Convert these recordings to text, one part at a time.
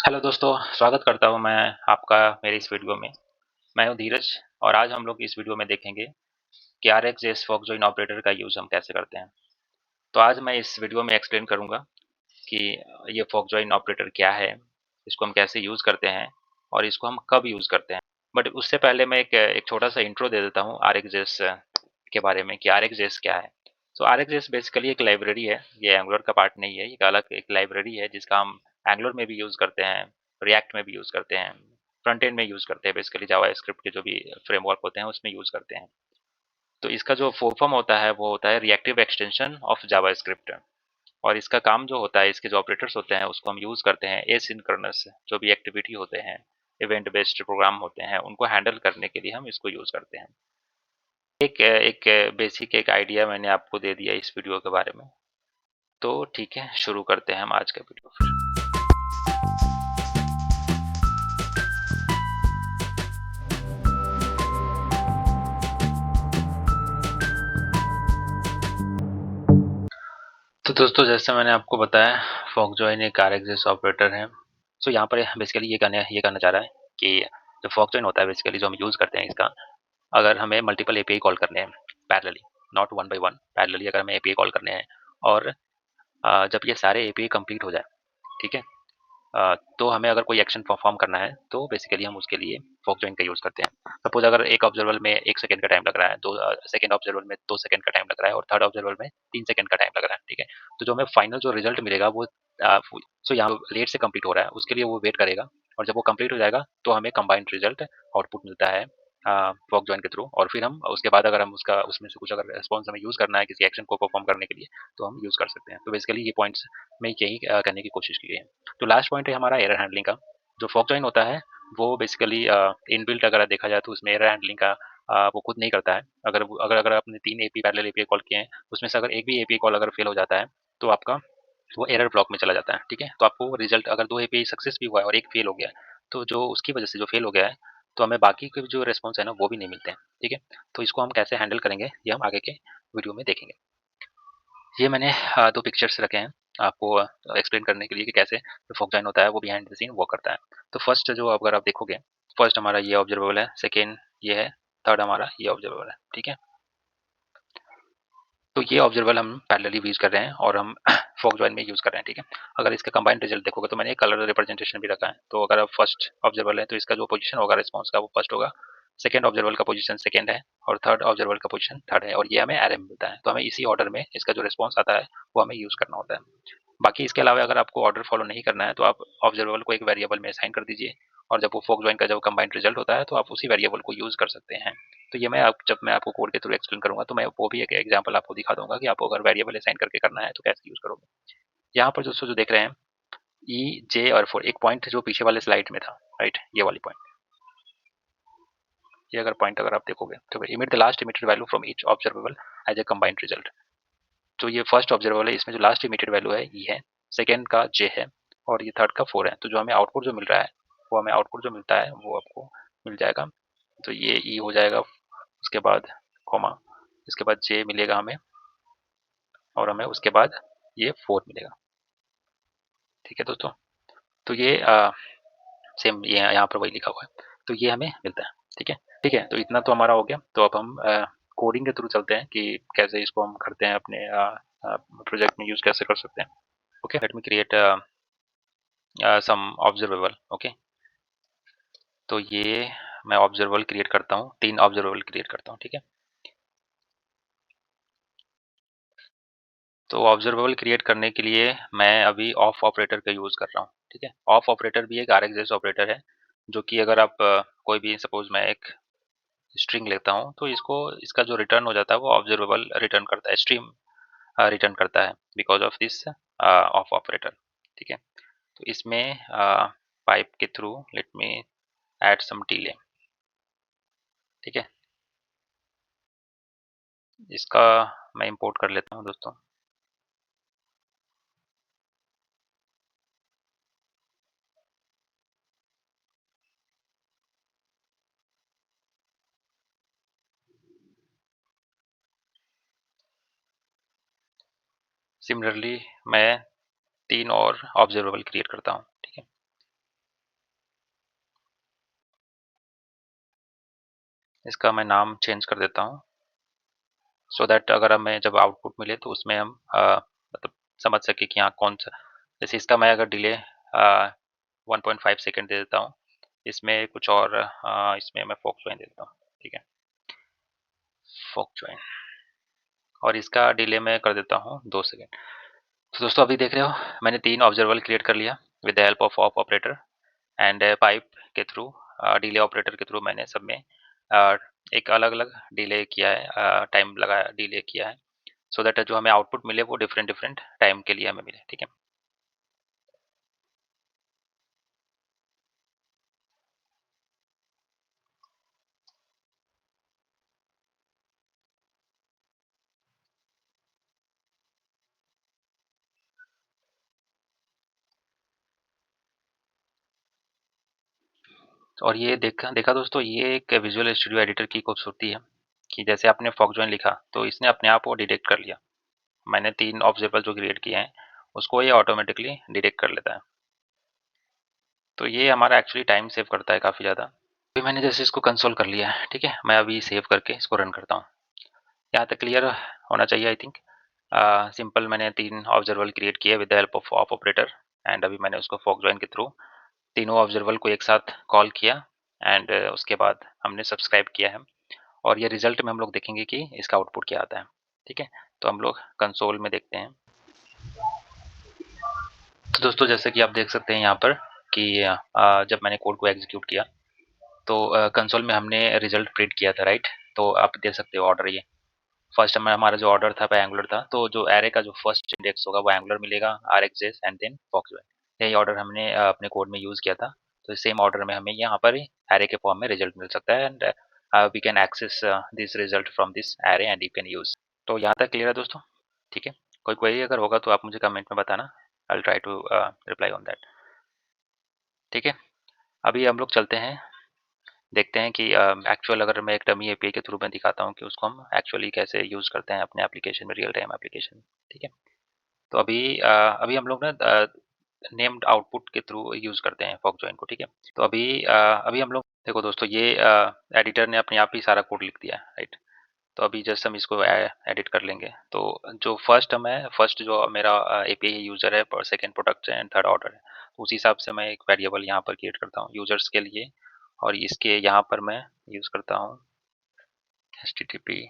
Hello दोस्तों, स्वागत करता हूँ मैं आपका मेरे इस वीडियो में। मैं हूँ धीरज और आज हम लोग इस वीडियो में देखेंगे कि आरएक्सजेएस फॉक जॉइन ऑपरेटर का यूज़ हम कैसे करते हैं। तो आज मैं इस वीडियो में एक्सप्लेन करूँगा कि ये फॉक जॉइन ऑपरेटर क्या है, इसको हम कैसे यूज़ करते हैं और इसको हम कब यूज़ करते हैं। बट उससे पहले मैं एक छोटा-सा इंट्रो दे देता हूँ आरएक्सजेएस के बारे में कि आरएक्सजेएस क्या है। तो आरएक्सजेएस बेसिकली एक लाइब्रेरी है, ये एंगुलर का पार्ट नहीं है, ये एक अलग एक लाइब्रेरी है जिसका हम एंगुलर में भी यूज़ करते हैं, रिएक्ट में भी यूज़ करते हैं, फ्रंट एंड में यूज़ करते हैं, बेसिकली जावास्क्रिप्ट के जो भी फ्रेमवर्क होते हैं उसमें यूज़ करते हैं। तो इसका जो फुल फॉर्म होता है वो होता है रिएक्टिव एक्सटेंशन ऑफ जावास्क्रिप्ट। और इसका काम जो होता है, इसके जो ऑपरेटर्स होते हैं उसको हम यूज़ करते हैं एसिंक्रोनस जो भी एक्टिविटी होते हैं, इवेंट बेस्ड प्रोग्राम होते हैं, उनको हैंडल करने के लिए हम इसको यूज़ करते हैं। एक बेसिक एक आइडिया मैंने आपको दे दिया इस वीडियो के बारे में। तो ठीक है, शुरू करते हैं हम आज का वीडियो फिर। तो दोस्तों, जैसे मैंने आपको बताया, फॉक जॉइन एक आरएक्सजेएस ऑपरेटर है। सो यहाँ पर बेसिकली ये कहना चाह रहा है कि जो फॉक जॉइन होता है बेसिकली जो हम यूज़ करते हैं इसका, अगर हमें मल्टीपल एपीआई कॉल करने हैं parallelly, not one by one, parallelly अगर हमें एपीआई कॉल करने हैं और जब ये सारे एपीआई कंप्लीट हो जाए, ठीक है, तो हमें अगर कोई एक्शन परफॉर्म करना है तो बेसिकली हम उसके लिए फॉक जॉइन का यूज़ करते हैं। सपोज अगर एक ऑब्जर्वर में 1 सेकंड का टाइम लग रहा है, दो सेकंड ऑब्जर्वर में 2 सेकंड का टाइम लग रहा है और थर्ड ऑब्जर्वर में 3 सेकंड का टाइम लग रहा है, ठीक है। तो जो हमें फाइनल जो रिजल्ट मिलेगा वो सो यहाँ लेट से कंप्लीट हो रहा है, उसके लिए वो वेट करेगा और जब वो कंप्लीट हो जाएगा तो हमें कंबाइंड रिजल्ट आउटपुट मिलता है फॉक जॉइन के थ्रू। और फिर हम उसके बाद अगर हम उसका उसमें से कुछ अगर रिस्पॉन्स हमें यूज़ करना है किसी एक्शन को परफॉर्म करने के लिए, तो हम यूज़ कर सकते हैं। तो बेसिकली ये पॉइंट्स में यही करने की कोशिश की है। तो लास्ट पॉइंट है हमारा एरर हैंडलिंग का। जो फॉक जॉइन होता है वो बेसिकली इनबिल्ट अगर देखा जाए तो उसमें एरर हैंडलिंग का वो खुद नहीं करता है। अगर आपने 3 एपी पैरेलल एपीआई कॉल किए हैं, उसमें से अगर एक भी एपीआई कॉल अगर फेल हो जाता है तो आपका वो एरर ब्लॉक में चला जाता है, ठीक है। तो आपको रिजल्ट अगर 2 एपीआई सक्सेस भी हुआ है और एक फेल हो गया है, तो जो उसकी वजह से जो फेल हो गया है, तो हमें बाकी के जो रिस्पॉन्स है ना वो भी नहीं मिलते हैं, ठीक है। तो इसको हम कैसे हैंडल करेंगे ये हम आगे के वीडियो में देखेंगे। ये मैंने 2 पिक्चर्स रखे हैं आपको एक्सप्लेन करने के लिए कि कैसे जो फॉग जॉइन होता है वो बिहाइंड द सीन वर्क करता है। तो फर्स्ट जो अगर आप देखोगे, फर्स्ट हमारा ये ऑब्जर्वेबल है, सेकंड ये है, थर्ड हमारा ये ऑब्जर्वेबल है, ठीक है। तो ये ऑब्जर्वेबल हम पैरेलली यूज कर रहे हैं और हम फॉग जॉइन में यूज कर रहे हैं, ठीक है। अगर इसका कंबाइंड रिजल्ट देखोगे तो मैंने कलर रिप्रेजेंटेशन भी रखा है। तो अगर आप फर्स्ट ऑब्जर्वेबल है तो इसका जो पोजीशन होगा रिस्पॉन्स का वो फर्स्ट होगा, सेकंड ऑब्जर्वेबल का पोजीशन सेकंड है और थर्ड ऑब्जर्वेबल का पोजीशन थर्ड है। और ये हमें एरर मिलता है, तो हमें इसी ऑर्डर में इसका जो रिस्पॉन्स आता है वो हमें यूज करना होता है। बाकी इसके अलावा अगर आपको ऑर्डर फॉलो नहीं करना है तो आप ऑब्जर्वेबल को एक वेरिएबल में असाइन कर दीजिए और जब वो फॉग जॉइन का जब कंबाइंड रिजल्ट होता है तो आप उसी वेरिएबल को यूज कर सकते हैं। तो ये जब मैं आपको कोड के थ्रू एक्सप्लेन करूंगा तो मैं वो भी एक एग्जांपल आपको दिखा दूंगा कि आपको अगर वेरिएबल असाइन करके करना है तो कैसे यूज करोगे। यहाँ पर दोस्तों जो देख रहे हैं ई जे और फोर, एक पॉइंट जो पीछे वाले स्लाइड में था, राइट, ये वाली पॉइंट, ये अगर पॉइंट अगर आप देखोगे तो emit the last emitted value from each observable as a combined result. तो ये फर्स्ट ऑब्जर्वेबल है, इसमें जो लास्ट इमिटेड वैल्यू है ई है, सेकेंड का जे है और ये थर्ड का फोर है। तो जो हमें आउटपुट जो मिल रहा है वो हमें आउटपुट जो मिलता है वो आपको मिल जाएगा। तो ये ई हो जाएगा, उसके बाद कॉमा, इसके बाद जे मिलेगा हमें और हमें उसके बाद ये फोर मिलेगा, ठीक है दोस्तों। तो ये सेम ये यहाँ पर वही लिखा हुआ है, तो ये हमें मिलता है, ठीक है। ठीक है, तो इतना तो हमारा हो गया। तो अब हम कोडिंग के थ्रू चलते हैं कि कैसे इसको हम करते हैं अपने प्रोजेक्ट में यूज कैसे कर सकते हैं। Okay, let me create some observable. Okay, तो ये मैं ऑब्जर्वेबल क्रिएट करता हूँ, 3 ऑब्जर्वेबल क्रिएट करता हूँ, ठीक है। तो ऑब्जर्वेबल क्रिएट करने के लिए मैं अभी ऑफ ऑपरेटर का यूज कर रहा हूँ, ठीक है। ऑफ ऑपरेटर भी एक आरएक्सजेएस ऑपरेटर है जो कि अगर आप कोई भी सपोज मैं एक स्ट्रिंग लेता हूँ तो इसको इसका जो रिटर्न हो जाता है वो ऑब्जर्वेबल रिटर्न करता है, स्ट्रीम रिटर्न करता है because of this of operator, ठीक है। तो इसमें पाइप के through let me add some delay, ठीक है। इसका मैं इंपोर्ट कर लेता हूँ दोस्तों। सिमिलरली मैं 3 और ऑब्जर्वेबल क्रिएट करता हूँ, ठीक है। इसका मैं नाम चेंज कर देता हूँ सो दैट अगर हमें जब आउटपुट मिले तो उसमें हम मतलब समझ सके कि हाँ कौन सा। जैसे इसका मैं अगर डिले 1.5 सेकेंड दे देता हूँ, इसमें कुछ और इसमें मैं फोक ज्वाइन दे देता हूँ। ठीक है, फोक ज्वाइन, और इसका डिले मैं कर देता हूँ 2 सेकेंड। तो दोस्तों अभी देख रहे हो मैंने 3 ऑब्जर्वर क्रिएट कर लिया with the help of operator and pipe के थ्रू, डिले ऑपरेटर के थ्रू मैंने सब में एक अलग अलग डिले किया है, टाइम लगा डिले किया है सो दैट जो हमें आउटपुट मिले वो डिफरेंट डिफरेंट टाइम के लिए हमें मिले। ठीक है, और ये देखा देखा दोस्तों, ये एक विजुअल स्टूडियो एडिटर की खूबसूरती है कि जैसे आपने फॉक ज्वाइन लिखा तो इसने अपने आप वो डिटेक्ट कर लिया। मैंने 3 ऑब्जर्वर जो क्रिएट किए हैं उसको ये ऑटोमेटिकली डिटेक्ट कर लेता है। तो ये हमारा एक्चुअली टाइम सेव करता है काफ़ी ज़्यादा। अभी मैंने जैसे इसको कंसोल कर लिया है, ठीक है, मैं अभी सेव करके इसको रन करता हूँ। यहाँ तक क्लियर होना चाहिए आई थिंक। सिंपल मैंने 3 ऑब्जर्वर क्रिएट किए with the help of operator and अभी मैंने उसको फॉक ज्वाइन के थ्रू तीनों ऑब्जर्वर को एक साथ कॉल किया एंड उसके बाद हमने सब्सक्राइब किया है और ये रिजल्ट में हम लोग देखेंगे कि इसका आउटपुट क्या आता है। ठीक है, तो हम लोग कंसोल में देखते हैं। तो दोस्तों जैसे कि आप देख सकते हैं यहाँ पर कि जब मैंने कोड को एग्जीक्यूट किया तो कंसोल में हमने रिजल्ट प्रिंट किया था, राइट। तो आप देख सकते हो ऑर्डर, ये फर्स्ट में हमारा जो ऑर्डर था वो एंगुलर था, तो जो एरे का जो फर्स्ट इंडेक्स होगा वो एंगुलर मिलेगा, RxJS एंड देन फॉक्सवेल। यही ऑर्डर हमने अपने कोड में यूज किया था। तो सेम ऑर्डर में हमें यहाँ पर एरे के फॉर्म में रिजल्ट मिल सकता है and we can access this result from this array and you can use. तो यहाँ तक क्लियर है दोस्तों। ठीक है, कोई क्वेरी अगर होगा तो आप मुझे कमेंट में बताना, I will try to reply on that. ठीक है, अभी हम लोग चलते हैं, देखते हैं कि एक्चुअल अगर मैं एक डमी एपीआई के थ्रू मैं दिखाता हूँ कि उसको हम एक्चुअली कैसे यूज़ करते हैं अपने एप्लीकेशन में, रियल टाइम एप्लीकेशन। ठीक है, तो अभी हम लोग ना नेम्ड आउटपुट के थ्रू यूज़ करते हैं फॉक जॉइन को। ठीक है, तो अभी हम लोग देखो दोस्तों, ये एडिटर ने अपने आप ही सारा कोड लिख दिया है, राइट। तो अभी जस्ट हम इसको एडिट कर लेंगे। तो जो फर्स्ट जो मेरा एपीआई यूज़र है, पर सेकंड प्रोडक्ट है एंड थर्ड ऑर्डर है, उस हिसाब से मैं एक वेरिएबल यहाँ पर क्रिएट करता हूँ यूजर्स के लिए, और इसके यहाँ पर मैं यूज़ करता हूँ http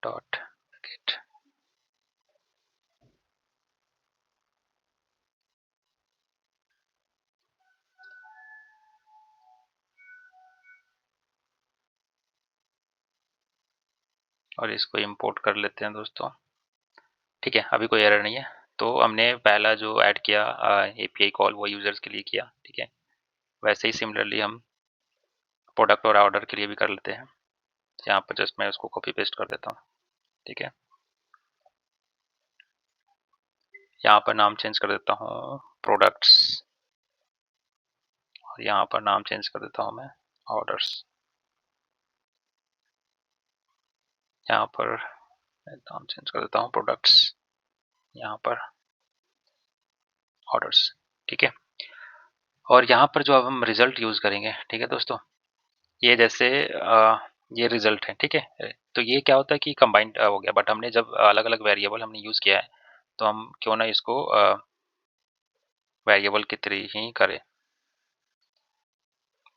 डॉट गेट। और इसको इंपोर्ट कर लेते हैं दोस्तों। ठीक है, अभी कोई एरर नहीं है। तो हमने पहला जो ऐड किया एपीआई कॉल वो यूजर्स के लिए किया। ठीक है, वैसे ही सिमिलरली हम प्रोडक्ट और ऑर्डर के लिए भी कर लेते हैं। यहाँ पर जस्ट मैं उसको कॉपी पेस्ट कर देता हूँ। ठीक है, यहाँ पर नाम चेंज कर देता हूँ प्रोडक्ट्स, और यहाँ पर नाम चेंज कर देता हूँ मैं ऑर्डर्स। यहाँ पर नाम चेंज कर देता हूँ प्रोडक्ट्स, यहाँ पर ऑर्डर्स। ठीक है, और यहाँ पर जो अब हम रिजल्ट यूज करेंगे, ठीक है दोस्तों, ये जैसे ये रिजल्ट है। ठीक है, तो ये क्या होता है कि कंबाइंड हो गया, बट हमने जब अलग अलग वेरिएबल हमने यूज किया है तो हम क्यों ना इसको वेरिएबल की तरह ही करें।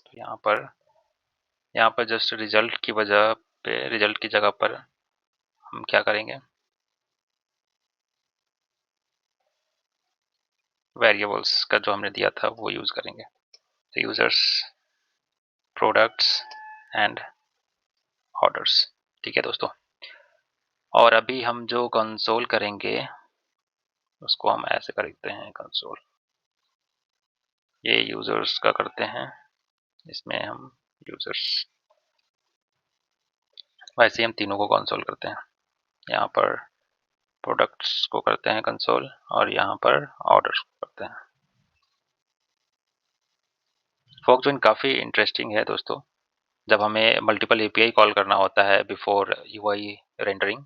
तो यहाँ पर जस्ट रिजल्ट की वजह पे, रिजल्ट की जगह पर हम क्या करेंगे, वेरिएबल्स का जो हमने दिया था वो यूज करेंगे। तो यूजर्स, प्रोडक्ट्स एंड ऑर्डर्स। ठीक है दोस्तों, और अभी हम जो कंसोल करेंगे उसको हम ऐसे करते हैं कंसोल, ये यूजर्स का करते हैं, इसमें हम यूजर्स, वैसे ही हम तीनों को कंसोल करते हैं। यहाँ पर प्रोडक्ट्स को करते हैं कंसोल और यहाँ पर ऑर्डर्स को करते हैं। फोक जॉइन काफ़ी इंटरेस्टिंग है दोस्तों। जब हमें मल्टीपल एपीआई कॉल करना होता है बिफोर यूआई रेंडरिंग,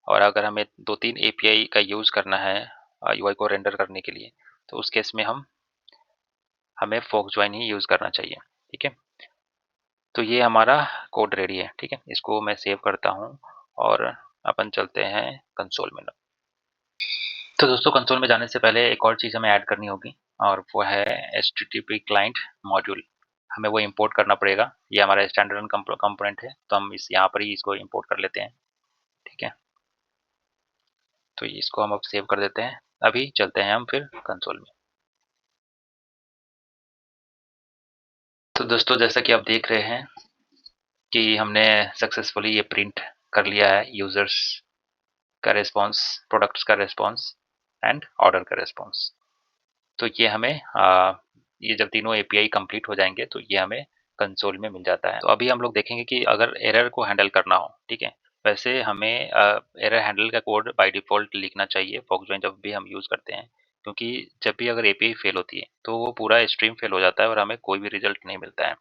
और अगर हमें 2-3 एपीआई का यूज़ करना है यूआई को रेंडर करने के लिए, तो उस केस में हमें फोक जॉइन ही यूज़ करना चाहिए। ठीक है, तो ये हमारा कोड रेडी है, ठीक है। इसको मैं सेव करता हूँ और अपन चलते हैं कंसोल में। तो दोस्तों कंसोल में जाने से पहले एक और चीज़ हमें ऐड करनी होगी और वो है HTTP क्लाइंट मॉड्यूल। हमें वो इंपोर्ट करना पड़ेगा। ये हमारा स्टैंडर्ड कंपोनेंट है, तो हम इस यहाँ पर ही इसको इंपोर्ट कर लेते हैं, ठीक है। तो इसको हम अब सेव कर देते हैं। अभी चलते हैं हम फिर कंसोल में। तो दोस्तों जैसा कि आप देख रहे हैं कि हमने सक्सेसफुली ये प्रिंट कर लिया है यूजर्स का रिस्पॉन्स, प्रोडक्ट्स का रिस्पॉन्स एंड ऑर्डर का रिस्पॉन्स। तो ये हमें ये जब तीनों एपीआई कंप्लीट हो जाएंगे तो ये हमें कंसोल में मिल जाता है। तो अभी हम लोग देखेंगे कि अगर एरर को हैंडल करना हो, ठीक है, वैसे हमें एरर हैंडल का कोड बाय डिफॉल्ट लिखना चाहिए फॉक्सजॉइन जब भी हम यूज़ करते हैं, क्योंकि जब भी अगर एपीआई फेल होती है तो वो पूरा स्ट्रीम फेल हो जाता है और हमें कोई भी रिजल्ट नहीं मिलता है।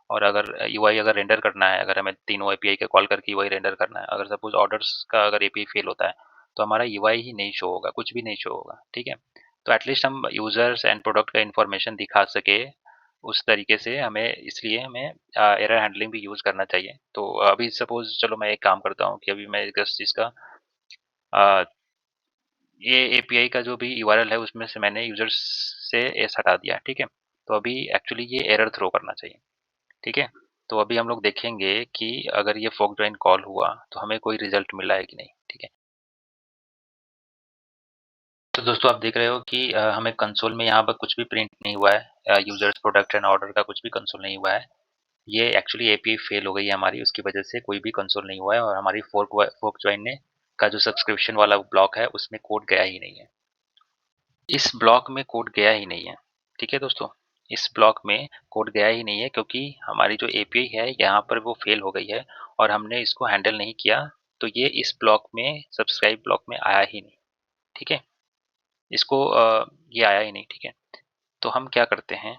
और अगर यूआई अगर रेंडर करना है, अगर हमें तीनों एपीआई का कॉल करके यूआई रेंडर करना है, अगर सपोज ऑर्डर्स का अगर एपीआई फेल होता है तो हमारा यूआई ही नहीं शो होगा, कुछ भी नहीं शो होगा, ठीक है। तो एटलीस्ट हम यूजर्स एंड प्रोडक्ट का इन्फॉर्मेशन दिखा सके उस तरीके से हमें, इसलिए हमें एरर हैंडलिंग भी यूज़ करना चाहिए। तो अभी सपोज चलो मैं एक काम करता हूँ कि अभी मैं जस्ट इसका अ, ये एपीआई का जो भी यूआरएल है उसमें से मैंने यूजर्स से एस हटा दिया, ठीक है। तो अभी एक्चुअली ये एरर थ्रो करना चाहिए, ठीक है। तो अभी हम लोग देखेंगे कि अगर ये फोक ज्वाइन कॉल हुआ तो हमें कोई रिजल्ट मिला है कि नहीं, ठीक है। तो दोस्तों आप देख रहे हो कि हमें कंसोल में यहाँ पर कुछ भी प्रिंट नहीं हुआ है, यूजर्स प्रोडक्ट एंड ऑर्डर का कुछ भी कंसोल नहीं हुआ है। ये एक्चुअली एपीआई फेल हो गई है हमारी, उसकी वजह से कोई भी कंसोल नहीं हुआ है और हमारी फोक ज्वाइन ने का जो सब्सक्रिप्शन वाला ब्लॉक है उसमें कोड गया ही नहीं है। इस ब्लॉक में कोड गया ही नहीं है, ठीक है दोस्तों। इस ब्लॉक में कोड गया ही नहीं है क्योंकि हमारी जो एपीआई है यहाँ पर वो फेल हो गई है और हमने इसको हैंडल नहीं किया, तो ये इस ब्लॉक में सब्सक्राइब ब्लॉक में आया ही नहीं, ठीक है। इसको ये आया ही नहीं, ठीक है। तो हम क्या करते हैं,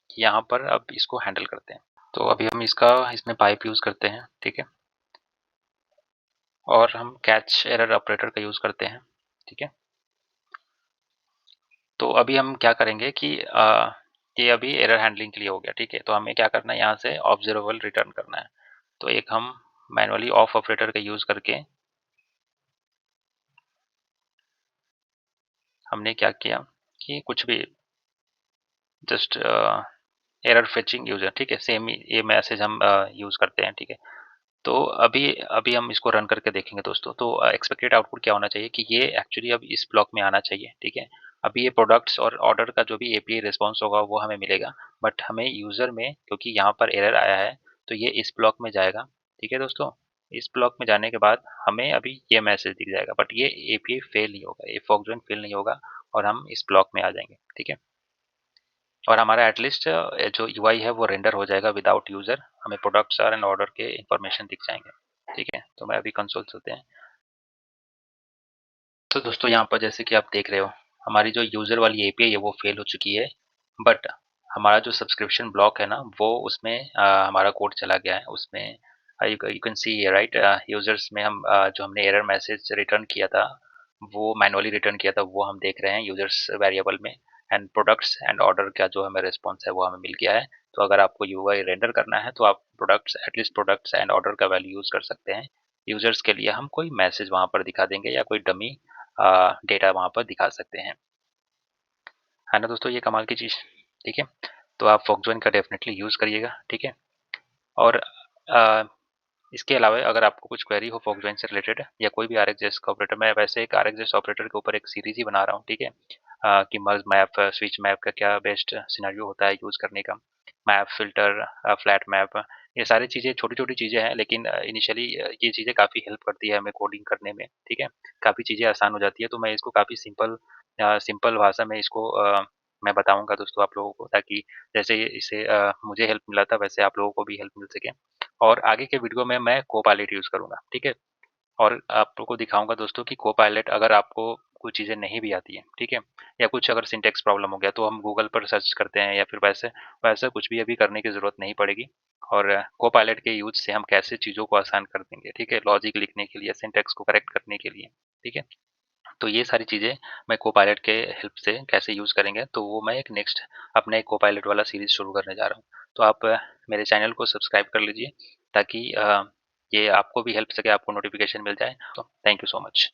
यहाँ पर अब इसको हैंडल करते हैं। तो अभी हम इसमें पाइप यूज़ करते हैं, ठीक है। और हम कैच एरर ऑपरेटर का यूज़ करते हैं, ठीक है। तो अभी हम क्या करेंगे कि ये अभी एरर हैंडलिंग के लिए हो गया, ठीक है। तो हमें क्या करना है, यहाँ से ऑब्जर्वेबल रिटर्न करना है। तो एक हम मैनुअली ऑफ ऑपरेटर का यूज़ करके हमने क्या किया कि कुछ भी जस्ट एरर फेचिंग यूजर, ठीक है, सेम ये मैसेज हम यूज़ करते हैं, ठीक है। तो अभी अभी हम इसको रन करके देखेंगे दोस्तों। तो एक्सपेक्टेड आउटपुट क्या होना चाहिए कि ये एक्चुअली अब इस ब्लॉक में आना चाहिए, ठीक है। अभी ये प्रोडक्ट्स और ऑर्डर का जो भी एपीआई रिस्पॉन्स होगा वो हमें मिलेगा, बट हमें यूज़र में क्योंकि यहाँ पर एरर आया है तो ये इस ब्लॉक में जाएगा, ठीक है दोस्तों। इस ब्लॉक में जाने के बाद हमें अभी ये मैसेज दिख जाएगा, बट ये एपीआई फेल नहीं होगा, ये फॉक्सजॉइन फेल नहीं होगा और हम इस ब्लॉक में आ जाएंगे, ठीक है। और हमारा एटलीस्ट जो यूआई है वो रेंडर हो जाएगा विदाउट यूजर, हमें प्रोडक्ट्स एंड ऑर्डर के इंफॉर्मेशन दिख जाएंगे, ठीक है। तो मैं अभी कंसोल चलते हैं। तो दोस्तों यहाँ पर जैसे कि आप देख रहे हो हमारी जो यूजर वाली एपीआई है वो फेल हो चुकी है, बट हमारा जो सब्सक्रिप्शन ब्लॉक है ना वो उसमें हमारा कोड चला गया है उसमें। You can see right, users में हम जो हमने एरर मैसेज रिटर्न किया था वो मैनुअली रिटर्न किया था वो हम देख रहे हैं यूजर्स वेरिएबल में। एंड प्रोडक्ट्स एंड ऑर्डर का जो हमें रिस्पॉन्स है वो हमें मिल गया है। तो अगर आपको यूआई रेंडर करना है तो आप products at least products and order का वैल्यू यूज कर सकते हैं। यूजर्स के लिए हम कोई मैसेज वहां पर दिखा देंगे या कोई डमी डेटा वहां पर दिखा सकते हैं, है ना दोस्तों, ये कमाल की चीज़, ठीक है। तो आप फोक्सजॉइन का डेफिनेटली यूज़ करिएगा, ठीक है। और आ, इसके अलावा अगर आपको कुछ क्वेरी हो फोक्सजॉइन से रिलेटेड या कोई भी आरएक्सजेएस का ऑपरेटर, मैं वैसे एक आरएक्सजेएस ऑपरेटर के ऊपर एक सीरीज ही बना रहा हूँ, ठीक है। कि मर्ज मैप स्विच मैप का क्या बेस्ट सिनेरियो होता है यूज़ करने का, मैप फिल्टर फ्लैट मैप, ये सारी चीज़ें छोटी छोटी चीज़ें हैं लेकिन इनिशियली ये चीज़ें काफ़ी हेल्प करती है हमें कोडिंग करने में, ठीक है। काफ़ी चीज़ें आसान हो जाती है, तो मैं इसको काफ़ी सिंपल सिंपल भाषा में इसको मैं बताऊंगा दोस्तों आप लोगों को, ताकि जैसे इससे मुझे हेल्प मिला था वैसे आप लोगों को भी हेल्प मिल सके। और आगे के वीडियो में मैं कोपायलट यूज़ करूँगा, ठीक है। और आप लोग को दिखाऊँगा दोस्तों कि कोपायलट अगर आपको कुछ चीज़ें नहीं भी आती हैं, ठीक है, या कुछ अगर सिंटैक्स प्रॉब्लम हो गया तो हम गूगल पर सर्च करते हैं या फिर वैसे वैसा कुछ भी अभी करने की ज़रूरत नहीं पड़ेगी। और कोपायलट के यूज़ से हम कैसे चीज़ों को आसान कर देंगे, ठीक है, लॉजिक लिखने के लिए, सिंटैक्स को करेक्ट करने के लिए, ठीक है। तो ये सारी चीज़ें मैं कोपायलट के हेल्प से कैसे यूज़ करेंगे तो वो मैं एक नेक्स्ट अपना एक कोपायलट वाला सीरीज़ शुरू करने जा रहा हूँ। तो आप मेरे चैनल को सब्सक्राइब कर लीजिए ताकि ये आपको भी हेल्प सके, आपको नोटिफिकेशन मिल जाए। तो थैंक यू सो मच।